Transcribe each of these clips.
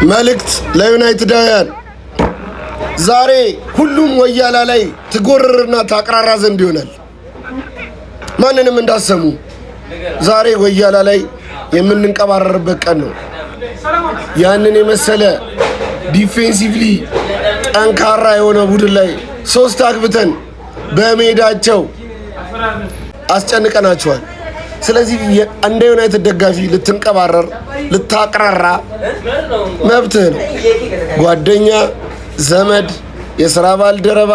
መልእክት ለዩናይትዳውያን ዛሬ ሁሉም ወያላ ላይ ትጎርርና ታቅራራ ዘንድ ይሆናል። ማንንም እንዳሰሙ ዛሬ ወያላ ላይ የምንንቀባረርበት ቀን ነው። ያንን የመሰለ ዲፌንሲቭሊ ጠንካራ የሆነ ቡድን ላይ 3 አግብተን በሜዳቸው አስጨንቀናቸዋል። ስለዚህ እንደ ዩናይትድ ደጋፊ ልትንቀባረር ልታቅራራ መብትህ ነው። ጓደኛ፣ ዘመድ፣ የሥራ ባልደረባ፣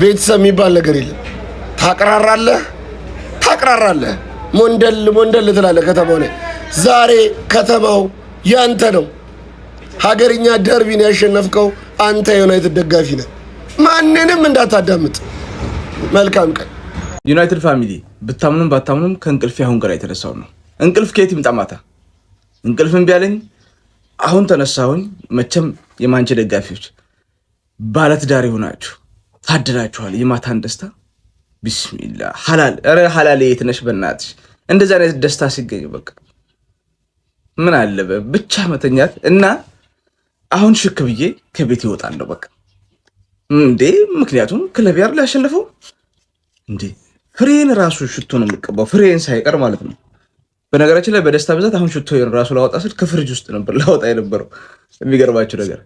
ቤተሰብ የሚባል ነገር የለም። ታቅራራለህ፣ ሞንደል ትላለህ ከተማው ላይ። ዛሬ ከተማው ያንተ ነው። ሀገርኛ ደርቢን ያሸነፍከው አንተ የዩናይትድ ደጋፊ ነህ። ማንንም እንዳታዳምጥ። መልካም ቀን። ዩናይትድ ፋሚሊ ብታምኑም ባታምኑም ከእንቅልፍ አሁን ጋር የተነሳው ነው። እንቅልፍ ከየት ይምጣ? ማታ እንቅልፍ እምቢ አለኝ። አሁን ተነሳሁኝ። መቼም የማንቸ ደጋፊዎች ባለትዳር ሆናችሁ ታድላችኋል። የማታን ደስታ ቢስሚላ ሐላል የትነሽ በእናትሽ እንደዛ አይነት ደስታ ሲገኝ በቃ ምን አለበ ብቻ መተኛት እና አሁን ሽክ ብዬ ከቤት ይወጣለሁ በቃ እንዴ። ምክንያቱም ክለብ ያር ያሸነፈው እንዴ ፍሬን ራሱ ሽቶ ነው የምቀባው፣ ፍሬን ሳይቀር ማለት ነው። በነገራችን ላይ በደስታ ብዛት አሁን ሽቶ ራሱ ላወጣ ስል ከፍሪጅ ውስጥ ነበር ላወጣ የነበረው። የሚገርባችሁ ነገር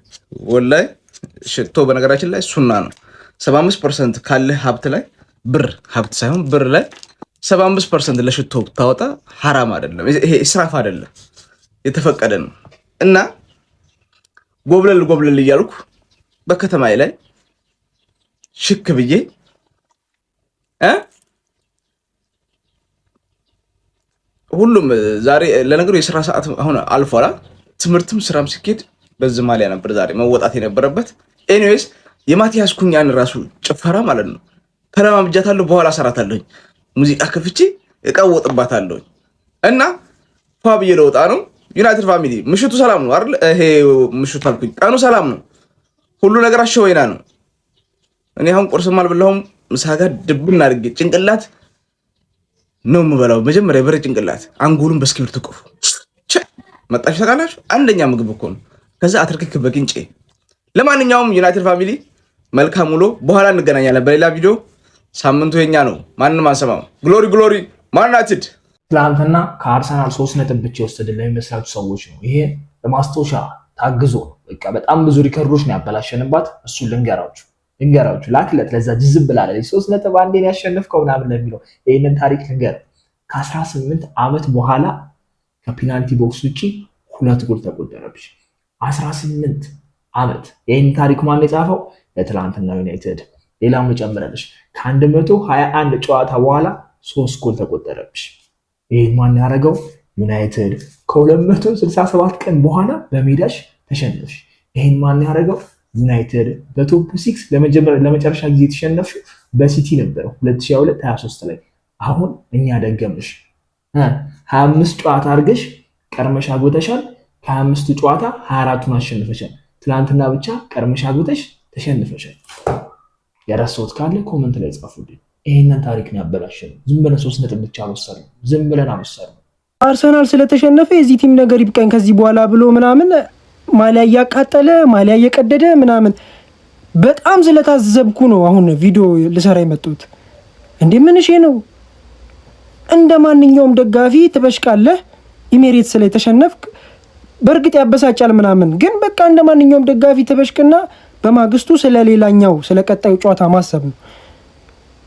ወላሂ ሽቶ በነገራችን ላይ ሱና ነው። 75% ካለ ሀብት ላይ ሀብት ሳይሆን ብር ላይ 75% ለሽቶ ታወጣ ሐራም አይደለም። ይሄ እስራፍ አይደለም፣ የተፈቀደ ነው። እና ጎብለል እያልኩ በከተማዬ ላይ ሽክ ብዬ ሁሉም ዛሬ ለነገሩ የሥራ ሰዓት አሁን አልፏላ። ትምህርትም ስራም ሲኬድ በዚህ ማሊያ ነበር ዛሬ መወጣት የነበረበት። ኤኒዌይስ የማቲያስ ኩኛን ራሱ ጭፈራ ማለት ነው ተለማምጃታለሁ። በኋላ ሰራታለሁ። ሙዚቃ ከፍቼ እቀወጥባታለሁ እና ፋብዬ ለወጣ ነው። ዩናይትድ ፋሚሊ ምሽቱ ሰላም ነው አይደል? ይሄ ምሽቱ አልኩኝ፣ ቀኑ ሰላም ነው። ሁሉ ነገር አሸወይና ነው። እኔ አሁን ቁርስም አልበላሁም። ምሳ ጋር ድብና አድርጌ ጭንቅላት ነው የምበላው። መጀመሪያ በረ ጭንቅላት አንጎሉን በስክሪፕት ቆፉ መጣሽ ታውቃላችሁ። አንደኛ ምግብ እኮ ነው። ከዛ አትርክክ በቅንጬ። ለማንኛውም ዩናይትድ ፋሚሊ መልካም ውሎ። በኋላ እንገናኛለን በሌላ ቪዲዮ። ሳምንቱ የኛ ነው፣ ማንንም አንሰማም። ግሎሪ ማን ዩናይትድ። ትላንትና ከአርሰናል 3 ነጥብ ብቻ የወሰደ ለሚመስላችሁ ሰዎች ነው ይሄ በማስታወሻ ታግዞ በቃ በጣም ብዙ ሪከርዶች ነው ያበላሸንባት። እሱ ልንገራችሁ ላክለት ለዛ ጅዝብ ብላለ 3 ነጥብ አንዴን ያሸነፍከው ምናምን ለሚለው ይሄንን ታሪክ ልንገር። ከ18 ዓመት በኋላ ከፔናልቲ ቦክስ ውጪ 2 ጎል ተቆጠረብሽ። 18 ዓመት። ይሄን ታሪክ ማን የጻፈው? ለትላንትና ዩናይትድ። ሌላም ጨምረልሽ ከ121 ጨዋታ በኋላ 3 ጎል ተቆጠረብሽ። ይሄን ማን ያደረገው? ዩናይትድ። ከ267 ቀን በኋላ በሜዳሽ ተሸነፍሽ። ይሄን ማን ያደረገው? ዩናይትድ። በቶፕ 6 ለመጨረሻ ጊዜ ተሸነፍሽ በሲቲ ነበር 2022-23 ላይ። አሁን እኛ ደገምሽ 25 ጨዋታ አድርገሽ ቀርመሽ አግብተሻል። ከ25 ጨዋታ 24ቱን አሸንፈሻል። ትላንትና ብቻ ቀርመሽ አግብተሽ ተሸንፈሻል። የረሳሁት ካለ ኮሜንት ላይ ጻፉልኝ። ይሄንን ታሪክ ነው ያበላሸነው። ዝም ብለን 3 ነጥብ ብቻ አልወሰድንም። ዝም ብለን አልወሰድንም። አርሰናል ስለተሸነፈ የዚህ ቲም ነገር ይብቃኝ ከዚህ በኋላ ብሎ ምናምን ማሊያ እያቃጠለ ማሊያ እየቀደደ ምናምን በጣም ስለታዘብኩ ነው አሁን ቪዲዮ ልሰራ የመጡት። እንዴ ምን እሺ ነው? እንደ ማንኛውም ደጋፊ ትበሽቃለህ። ኢሜሬትስ ላይ ተሸነፍክ፣ በእርግጥ ያበሳጫል ምናምን፣ ግን በቃ እንደ ማንኛውም ደጋፊ ትበሽቅና በማግስቱ ስለሌላኛው ስለቀጣዩ ጨዋታ ማሰብ ነው።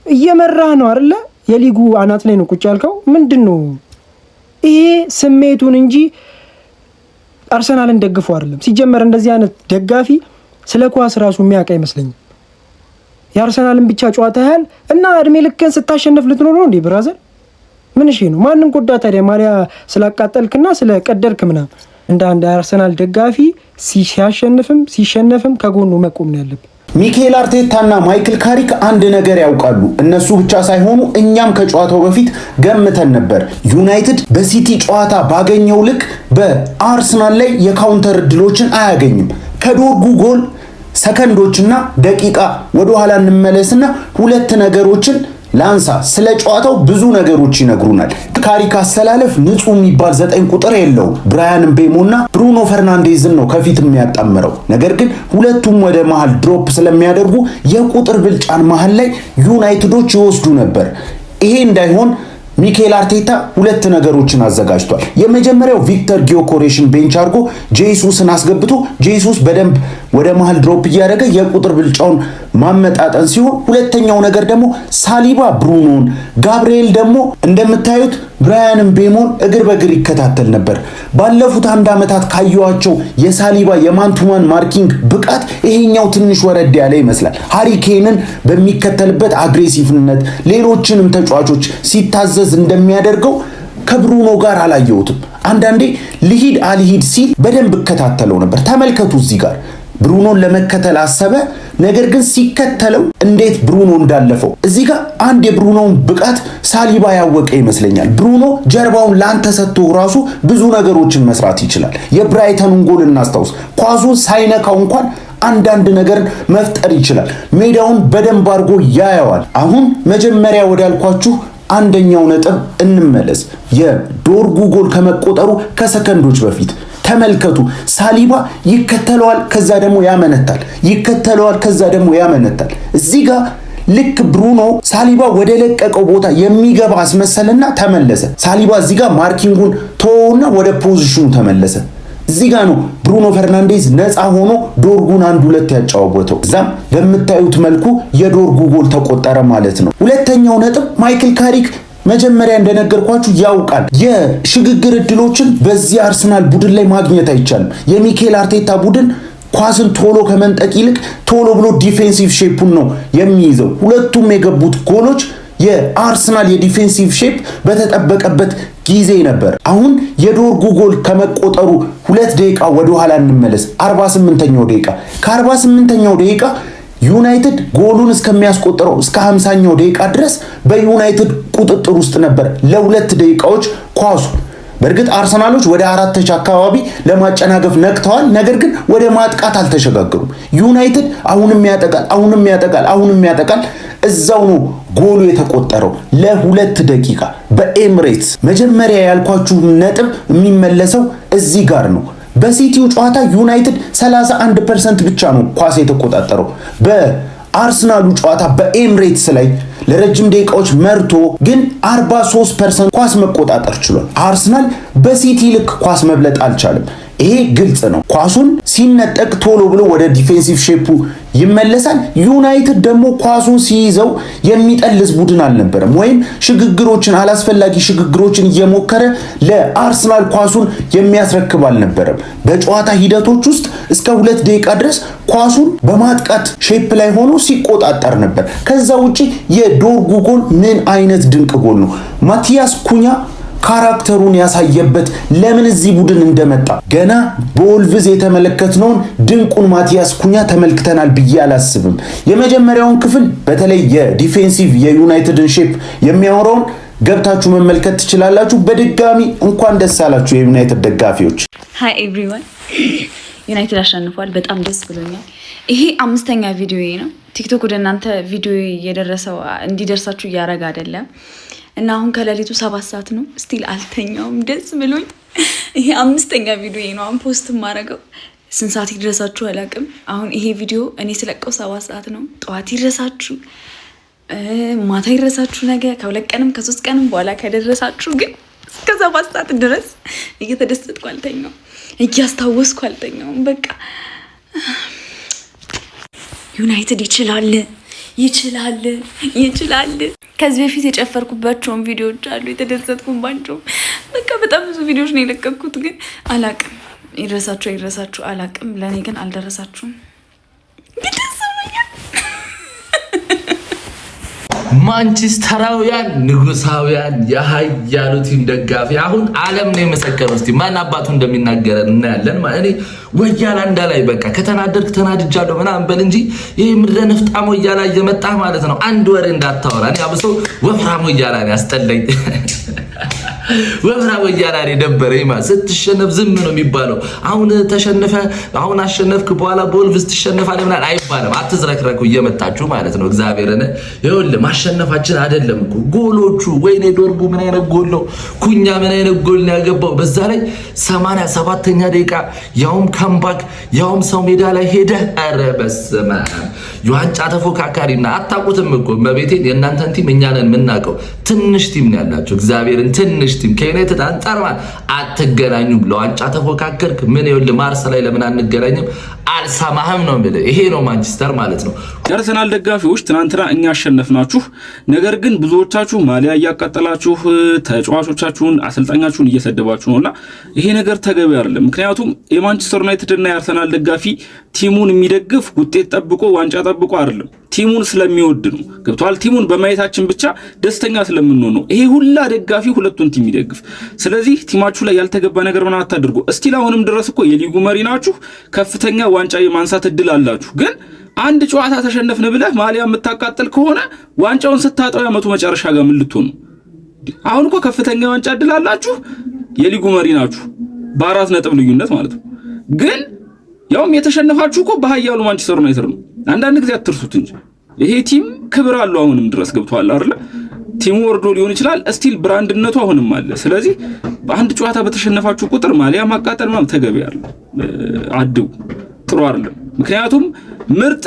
እየመራህ ነው አይደለ? የሊጉ አናት ላይ ነው ቁጭ ያልከው። ምንድነው ይሄ? ስሜቱን እንጂ አርሰናልን ደግፎ አይደለም። ሲጀመር እንደዚህ አይነት ደጋፊ ስለ ኳስ ራሱ የሚያውቅ አይመስለኝም። የአርሰናልን ብቻ ጨዋታ ያህል እና እድሜ ልክን ስታሸንፍ ልትኖር ነው እንዴ ብራዘር? ምን እሺ ነው? ማንን ጎዳ ታዲያ? ማሊያ ስላቃጠልክና ስለቀደርክ ምናምን። እንደ አንድ አርሰናል ደጋፊ ሲሸነፍም ከጎኑ መቆም ነው ያለብን። ሚኬል አርቴታና ማይክል ካሪክ አንድ ነገር ያውቃሉ። እነሱ ብቻ ሳይሆኑ እኛም ከጨዋታው በፊት ገምተን ነበር። ዩናይትድ በሲቲ ጨዋታ ባገኘው ልክ በአርሰናል ላይ የካውንተር እድሎችን አያገኝም። ከዶርጉ ጎል ሰከንዶችና ደቂቃ ወደ ኋላ እንመለስና 2 ነገሮችን ላንሳ ስለ ጨዋታው ብዙ ነገሮች ይነግሩናል። ካሪክ አሰላለፍ ንጹህ የሚባል 9 ቁጥር የለውም። ብራያን ምቤሞና ብሩኖ ፈርናንዴዝን ነው ከፊት የሚያጣምረው። ነገር ግን ሁለቱም ወደ መሃል ድሮፕ ስለሚያደርጉ የቁጥር ብልጫን መሃል ላይ ዩናይትዶች ይወስዱ ነበር። ይሄ እንዳይሆን ሚኬል አርቴታ ሁለት ነገሮችን አዘጋጅቷል። የመጀመሪያው ቪክተር ጊዮኮሬሽን ቤንች አድርጎ ጄሱስን አስገብቶ ጄሱስ በደንብ ወደ መሃል ድሮፕ እያደረገ የቁጥር ብልጫውን ማመጣጠን ሲሆን፣ ሁለተኛው ነገር ደግሞ ሳሊባ ብሩኖን፣ ጋብሪኤል ደግሞ እንደምታዩት ብራያን ምቤሞን እግር በእግር ይከታተል ነበር። ባለፉት 1 ዓመታት ካየዋቸው የሳሊባ የማንቱማን ማርኪንግ ብቃት ይሄኛው ትንሽ ወረድ ያለ ይመስላል። ሃሪ ኬንን በሚከተልበት አግሬሲቭነት ሌሎችንም ተጫዋቾች ሲታዘዝ እንደሚያደርገው ከብሩኖ ጋር አላየሁትም። አንዳንዴ ልሂድ አልሂድ ሲል በደንብ እከታተለው ነበር። ተመልከቱ እዚህ ጋር ብሩኖን ለመከተል አሰበ። ነገር ግን ሲከተለው እንዴት ብሩኖ እንዳለፈው እዚህ ጋር አንድ የብሩኖን ብቃት ሳሊባ ያወቀ ይመስለኛል። ብሩኖ ጀርባውን ላንተ ሰጥቶ ራሱ ብዙ ነገሮችን መስራት ይችላል። የብራይተኑን ጎል እናስታውስ። ኳሱን ሳይነካው እንኳን አንዳንድ ነገር መፍጠር ይችላል። ሜዳውን በደንብ አድርጎ ያየዋል። አሁን መጀመሪያ ወዳልኳችሁ አንደኛው ነጥብ እንመለስ። የዶርጉ ጎል ከመቆጠሩ ከሰከንዶች በፊት ተመልከቱ። ሳሊባ ይከተለዋል፣ ከዛ ደግሞ ያመነታል፣ ይከተለዋል፣ ከዛ ደግሞ ያመነታል። እዚህ ጋር ልክ ብሩኖ ሳሊባ ወደ ለቀቀው ቦታ የሚገባ አስመሰልና ተመለሰ። ሳሊባ እዚህ ጋር ማርኪንጉን ተወውና ወደ ፖዚሽኑ ተመለሰ። እዚህ ጋር ነው ብሩኖ ፈርናንዴዝ ነፃ ሆኖ ዶርጉን 1-2 ያጫወተው። እዛም በምታዩት መልኩ የዶርጉ ጎል ተቆጠረ ማለት ነው። ሁለተኛው ነጥብ ማይክል ካሪክ መጀመሪያ እንደነገርኳችሁ ያውቃል የሽግግር እድሎችን በዚህ አርሰናል ቡድን ላይ ማግኘት አይቻልም። የሚኬል አርቴታ ቡድን ኳስን ቶሎ ከመንጠቅ ይልቅ ቶሎ ብሎ ዲፌንሲቭ ሼፑን ነው የሚይዘው። ሁለቱም የገቡት ጎሎች የአርሰናል የዲፌንሲቭ ሼፕ በተጠበቀበት ጊዜ ነበር። አሁን የዶርጉ ጎል ከመቆጠሩ 2 ደቂቃ ወደ ኋላ እንመለስ። 48ኛው ደቂቃ ከ48ኛው ደቂቃ ዩናይትድ ጎሉን እስከሚያስቆጥረው እስከ 50ኛው ደቂቃ ድረስ በዩናይትድ ቁጥጥር ውስጥ ነበር ለ2 ደቂቃዎች ኳሱ። በእርግጥ አርሰናሎች ወደ 4 ተች አካባቢ ለማጨናገፍ ነቅተዋል። ነገር ግን ወደ ማጥቃት አልተሸጋገሩም። ዩናይትድ አሁንም ያጠቃል። እዛው ነው ጎሉ የተቆጠረው ለ2 ደቂቃ በኤምሬትስ። መጀመሪያ ያልኳችሁ ነጥብ የሚመለሰው እዚህ ጋር ነው። በሲቲው ጨዋታ ዩናይትድ 31% ብቻ ነው ኳስ የተቆጣጠረው። በአርሰናሉ ጨዋታ በኤምሬትስ ላይ ለረጅም ደቂቃዎች መርቶ ግን 43% ኳስ መቆጣጠር ችሏል። አርሰናል በሲቲ ልክ ኳስ መብለጥ አልቻለም። ይሄ ግልጽ ነው። ኳሱን ሲነጠቅ ቶሎ ብሎ ወደ ዲፌንሲቭ ሼፑ ይመለሳል። ዩናይትድ ደግሞ ኳሱን ሲይዘው የሚጠልዝ ቡድን አልነበረም፣ ወይም አላስፈላጊ ሽግግሮችን እየሞከረ ለአርሰናል ኳሱን የሚያስረክብ አልነበረም። በጨዋታ ሂደቶች ውስጥ እስከ 2 ደቂቃ ድረስ ኳሱን በማጥቃት ሼፕ ላይ ሆኖ ሲቆጣጠር ነበር። ከዛ ውጪ የዶርጉ ጎል ምን አይነት ድንቅ ጎል ነው! ማቲያስ ኩኛ ካራክተሩን ያሳየበት ለምን እዚህ ቡድን እንደመጣ ገና በወልቭዝ የተመለከትነውን ድንቁን ማቲያስ ኩኛ ተመልክተናል ብዬ አላስብም። የመጀመሪያውን ክፍል በተለይ የዲፌንሲቭ የዩናይትድን ሼፕ የሚያወራውን ገብታችሁ መመልከት ትችላላችሁ። በድጋሚ እንኳን ደስ አላችሁ የዩናይትድ ደጋፊዎች። ሃይ ኤቭሪዋን፣ ዩናይትድ አሸንፏል። በጣም ደስ ብሎኛል። ይሄ 5ኛ ቪዲዮ ነው። ቲክቶክ ወደ እናንተ ቪዲዮ እንዲደርሳችሁ እያደረገ አይደለም እና አሁን ከሌሊቱ 7 ሰዓት ነው። ስቲል አልተኛውም። ደስ ብሎኝ ይሄ 5ኛ ቪዲዮ ነው። አሁን ፖስት ማረገው ስንት ሰዓት ይድረሳችሁ አላውቅም። አሁን ይሄ ቪዲዮ እኔ ስለቀው 7 ሰዓት ነው። ጠዋት ይድረሳችሁ፣ ማታ ይድረሳችሁ፣ ነገ ከ2 ቀንም ከ3 ቀንም በኋላ ከደረሳችሁ ግን እስከ 7 ሰዓት ድረስ እየተደሰትኩ አልተኛውም፣ እያስታወስኩ አልተኛውም። በቃ ዩናይትድ ይችላል። ከዚህ በፊት የጨፈርኩባቸውን ቪዲዮዎች አሉ፣ የተደሰትኩባቸው። በቃ በጣም ብዙ ቪዲዮዎች ነው የለቀኩት፣ ግን አላቅም ይድረሳችሁ አላቅም። ለእኔ ግን አልደረሳችሁም። ማንቸስተራውያን ንጉሳውያን የሀያሉ ቲም ደጋፊ አሁን ዓለም ነው የመሰከረው። እስቲ ማን አባቱ እንደሚናገረን እናያለን። እኔ ወያላ እንዳላይ በቃ ከተናደድክ ተናድጃለሁ ምናምን በል እንጂ ይሄ ምድረ ነፍጣም ወያላ እየመጣ ማለት ነው አንድ ወሬ እንዳታወራ። እኔ አብሶ ወፍራም ወያላ ነው ያስጠላኝ። ወብራ ወያላሪ ደበረኝ ማለት ስትሸነፍ ዝም ነው የሚባለው። አሁን ተሸነፈ አሁን አሸነፍክ በኋላ ቦልቭስ ትሸነፋለህ ምናምን አይባልም። አትዝረክረኩ እየመጣችሁ ማለት ነው። እግዚአብሔርን ይኸውልህ ማሸነፋችን አይደለም እኮ ጎሎቹ። ወይኔ ዶርጉ ምን አይነት ጎል ነው! ኩኛ ምን አይነት ጎል ነው ያገባው! በዛ ላይ 87ኛ ደቂቃ ያውም ካምባክ ያውም ሰው ሜዳ ላይ ሄደ። ኧረ በስመ አብ የዋንጫ ተፎካካሪና አታውቁትም እኮ በቤቴን የእናንተን ቲም እኛ ነን የምናውቀው። ትንሽ ቲም ነው ያላችሁ እግዚአብሔርን ትንሽ ቲም ከዩናይትድ አንጻር ማለት አትገናኙም። ለዋንጫ ተፎካከርክ ምን ይኸውልህ ማርስ ላይ ለምን አንገናኝም? አልሰማህም ነው የምልህ። ይሄ ነው ማንቸስተር ማለት ነው። የአርሰናል ደጋፊዎች ትናንትና እኛ አሸነፍናችሁ፣ ነገር ግን ብዙዎቻችሁ ማሊያ እያቃጠላችሁ ተጫዋቾቻችሁን አሰልጣኛችሁን እየሰደባችሁ ነውና ይሄ ነገር ተገቢ አይደለም። ምክንያቱም የማንቸስተር ዩናይትድ እና የአርሰናል ደጋፊ ቲሙን የሚደግፍ ውጤት ጠብቆ ዋንጫ ጠብቆ አይደለም፣ ቲሙን ስለሚወድ ነው። ገብቷል? ቲሙን በማየታችን ብቻ ደስተኛ ስለምንሆን ነው ይሄ ሁላ ደጋፊ ሁለቱን ቲም ይደግፍ። ስለዚህ ቲማችሁ ላይ ያልተገባ ነገር ምን አታድርጉ። እስቲል አሁንም ድረስ እኮ የሊጉ መሪ ናችሁ፣ ከፍተኛ ዋንጫ የማንሳት እድል አላችሁ። ግን አንድ ጨዋታ ተሸነፍን ብለህ ማሊያ የምታቃጥል ከሆነ ዋንጫውን ስታጣው ያመቱ መጨረሻ ጋር ምን ልትሆኑ? አሁን እኮ ከፍተኛ ዋንጫ እድል አላችሁ፣ የሊጉ መሪ ናችሁ በ4 ነጥብ ልዩነት ማለት ነው። ግን ያውም የተሸነፋችሁ እኮ በኃያሉ ማንቸስተር ዩናይትድ ነው። አንዳንድ ጊዜ አትርሱት እንጂ ይሄ ቲም ክብር አለው አሁንም ድረስ። ገብቷል አይደል? ቲሙ ወርዶ ሊሆን ይችላል፣ እስቲል ብራንድነቱ አሁንም አለ። ስለዚህ በአንድ ጨዋታ በተሸነፋችሁ ቁጥር ማሊያ ማቃጠል ማለት ተገቢ አይደለም። አድው ጥሩ አይደለም። ምክንያቱም ምርጥ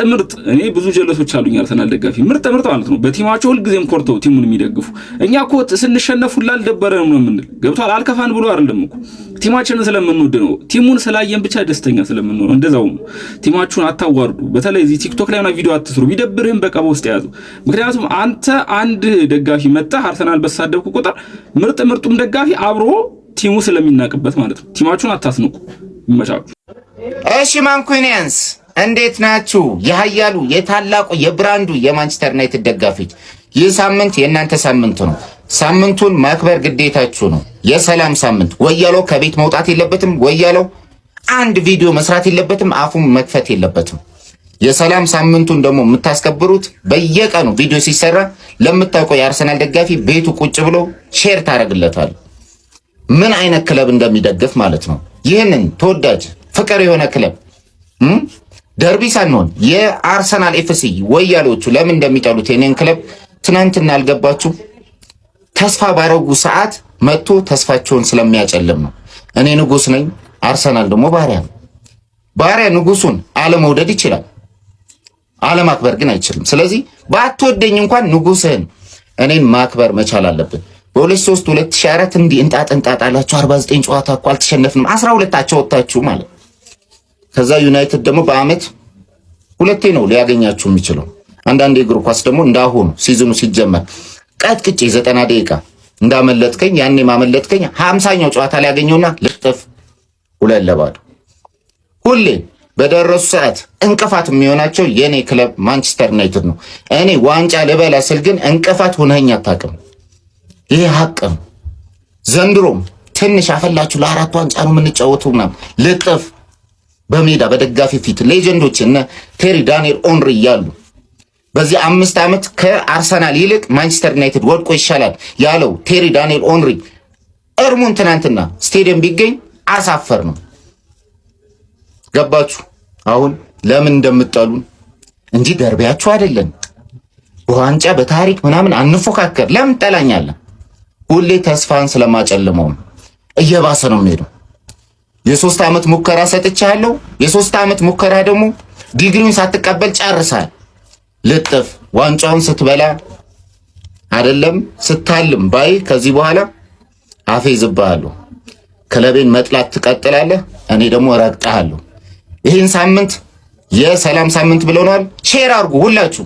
እኔ ብዙ ጀለሶች አሉኝ አርሰናል ደጋፊ ምርጥ ማለት ነው። በቲማቸው ሁልጊዜም ኮርተው ቲሙን የሚደግፉ እኛ እኮ ስንሸነፍ ሁላ አልደበረንም ነው የምንል። ገብቷል? አልከፋን ብሎ አይደለም እኮ ቲማችንን ስለምንወድ ነው። ቲሙን ስላየን ብቻ ደስተኛ ስለምንሆን ነው። እንደዛው ነው። ቲማችሁን አታዋርዱ። በተለይ እዚህ ቲክቶክ ላይ ሆነ ቪዲዮ አትስሩ። ቢደብርህም በቃ በውስጥ ያዙ። ምክንያቱም አንተ አንድ ደጋፊ መጣ አርሰናል በተሳደብኩ ቁጥር ምርጡም ደጋፊ አብሮ ቲሙ ስለሚናቅበት ማለት ነው። ቲማችሁን አታስንቁ። ይመቻችሁ። እሺ ማንኩኒያንስ እንዴት ናችሁ? የኃያሉ የታላቁ የብራንዱ የማንቸስተር ዩናይትድ ደጋፊዎች ይህ ሳምንት የእናንተ ሳምንት ነው። ሳምንቱን ማክበር ግዴታችሁ ነው። የሰላም ሳምንት። ወያለው ከቤት መውጣት የለበትም። ወያለው አንድ ቪዲዮ መስራት የለበትም። አፉን መክፈት የለበትም። የሰላም ሳምንቱን ደግሞ የምታስከብሩት በየቀኑ ቪዲዮ ሲሰራ ለምታውቀው የአርሰናል ደጋፊ ቤቱ ቁጭ ብሎ ሼር ታደርግለታል። ምን አይነት ክለብ እንደሚደግፍ ማለት ነው። ይህንን ተወዳጅ ፍቅር የሆነ ክለብ ደርቢ ሳንሆን የአርሰናል ኤፍሲ ወያሎቹ ለምን እንደሚጠሉት የኔን ክለብ ትናንትና አልገባችሁ? ተስፋ ባረጉ ሰዓት መጥቶ ተስፋቸውን ስለሚያጨልም ነው። እኔ ንጉስ ነኝ፣ አርሰናል ደግሞ ባሪያ ነው። ባሪያ ንጉሱን አለመውደድ ይችላል፣ አለማክበር ግን አይችልም። ስለዚህ ባትወደኝ እንኳን ንጉስህን እኔን ማክበር መቻል አለብን። በ2003 2004 እንዲህ እንጣጣላችሁ 49 ጨዋታ እኮ አልተሸነፍንም፣ 12 ወጣችሁ ማለት። ከዛ ዩናይትድ ደግሞ በአመት ሁለቴ ነው ሊያገኛችሁ የሚችለው። አንዳንድ የእግር ኳስ ደግሞ እንዳሁኑ ሲዝኑ ሲጀመር ቀጥቅጬ 90 ደቂቃ እንዳመለጥከኝ ያኔ ማመለጥከኝ 50ኛው ጨዋታ ላይ ያገኘውና ልጥፍ 2-2 ሁሌ በደረሱ ሰዓት እንቅፋት የሚሆናቸው የኔ ክለብ ማንቸስተር ዩናይትድ ነው። እኔ ዋንጫ ልበላ ስል ግን እንቅፋት ሆነኛ አታውቅም። ይሄ ሀቅ ነው። ዘንድሮም ትንሽ አፈላችሁ ለ4 ዋንጫ ነው የምንጫወተው ምናምን ልጥፍ በሜዳ በደጋፊ ፊት ሌጀንዶች እነ ቴሪ ዳንኤል ኦንሪ እያሉ በዚህ 5 ዓመት ከአርሰናል ይልቅ ማንቸስተር ዩናይትድ ወድቆ ይሻላል ያለው ቴሪ ዳንኤል ኦንሪ እርሙን ትናንትና ስቴዲየም ቢገኝ አሳፈር ነው። ገባችሁ? አሁን ለምን እንደምትጠሉን እንጂ ደርቢያችሁ አይደለም። በዋንጫ በታሪክ ምናምን አንፎካከር። ለምን ጠላኛለህ? ሁሌ ተስፋን ስለማጨልመው እየባሰ ነው የሚሄደው። የ3 ዓመት ሙከራ ሰጥቻለሁ። የ3 ዓመት ሙከራ ደግሞ ዲግሪውን ሳትቀበል ጨርሳል። ልጥፍ ዋንጫውን ስትበላ አይደለም ስታልም ባይ ከዚህ በኋላ አፌዝብሃለሁ። ክለቤን መጥላት ትቀጥላለህ፣ እኔ ደግሞ ረግጠሃለሁ። ይህን ሳምንት የሰላም ሳምንት ብለውናል። ሼር አድርጉ ሁላችሁ።